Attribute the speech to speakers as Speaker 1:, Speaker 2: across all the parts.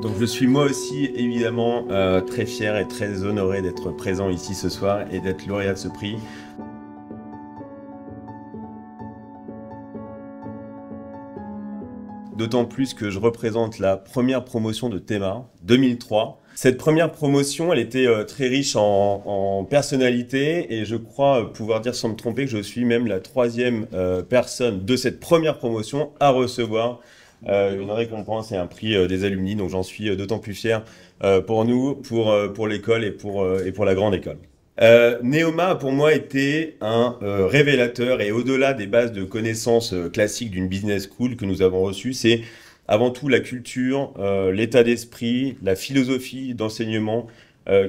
Speaker 1: Donc je suis moi aussi évidemment très fier et très honoré d'être présent ici ce soir et d'être lauréat de ce prix. D'autant plus que je représente la première promotion de Théma 2003. Cette première promotion, elle était très riche en personnalités et je crois pouvoir dire sans me tromper que je suis même la troisième personne de cette première promotion à recevoir une récompense et un prix des alumni. Donc j'en suis d'autant plus fier pour nous, pour l'école et pour la grande école. Neoma a pour moi été un révélateur et au-delà des bases de connaissances classiques d'une business school que nous avons reçues, c'est avant tout la culture, l'état d'esprit, la philosophie d'enseignement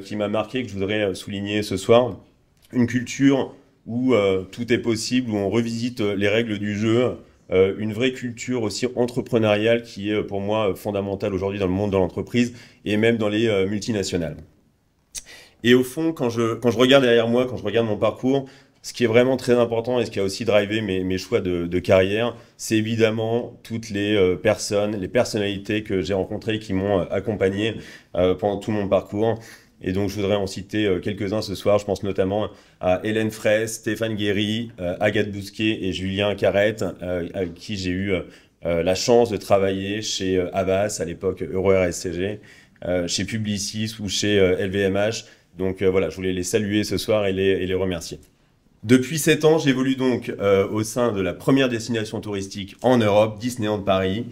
Speaker 1: qui m'a marqué, que je voudrais souligner ce soir. Une culture où tout est possible, où on revisite les règles du jeu, une vraie culture aussi entrepreneuriale qui est pour moi fondamentale aujourd'hui dans le monde de l'entreprise et même dans les multinationales. Et au fond, quand je regarde derrière moi, quand je regarde mon parcours, ce qui est vraiment très important et ce qui a aussi drivé mes choix de carrière, c'est évidemment toutes les personnes, les personnalités que j'ai rencontrées qui m'ont accompagné pendant tout mon parcours. Et donc, je voudrais en citer quelques-uns ce soir. Je pense notamment à Hélène Fraisse, Stéphane Guéry, Agathe Bousquet et Julien Carrette, avec qui j'ai eu la chance de travailler chez Havas, à l'époque EuroRSCG, chez Publicis ou chez LVMH. Donc voilà, je voulais les saluer ce soir et les remercier. Depuis 7 ans, j'évolue donc au sein de la première destination touristique en Europe, Disneyland Paris.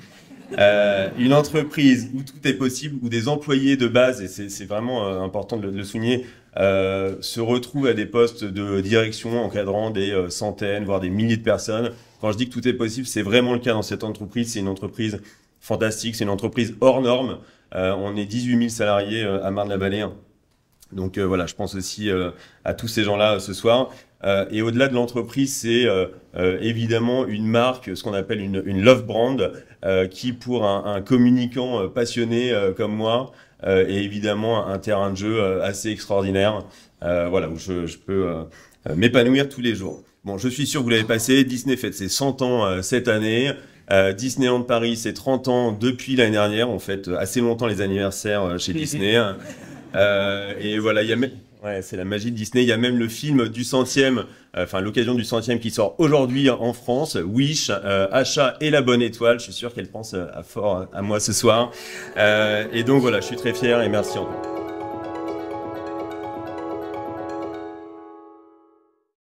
Speaker 1: Une entreprise où tout est possible, où des employés de base, et c'est vraiment important de le souligner, se retrouvent à des postes de direction encadrant des centaines, voire des milliers de personnes. Quand je dis que tout est possible, c'est vraiment le cas dans cette entreprise. C'est une entreprise fantastique, c'est une entreprise hors norme. On est 18 000 salariés à Marne-la-Vallée. Donc voilà, je pense aussi à tous ces gens-là ce soir. Et au-delà de l'entreprise, c'est évidemment une marque, ce qu'on appelle une love brand, qui pour un communicant passionné comme moi, est évidemment un terrain de jeu assez extraordinaire, voilà, où je peux m'épanouir tous les jours. Bon, je suis sûr que vous l'avez passé, Disney fête ses 100 ans cette année. Disneyland Paris, c'est 30 ans depuis l'année dernière. On fête assez longtemps les anniversaires chez Disney. Et voilà, il y a même... Ouais, c'est la magie de Disney. Il y a même le film du 100e, enfin l'occasion du 100e qui sort aujourd'hui en France, Wish, Achat et la bonne étoile. Je suis sûr qu'elle pense fort à moi ce soir. Et donc voilà, je suis très fier et merci encore.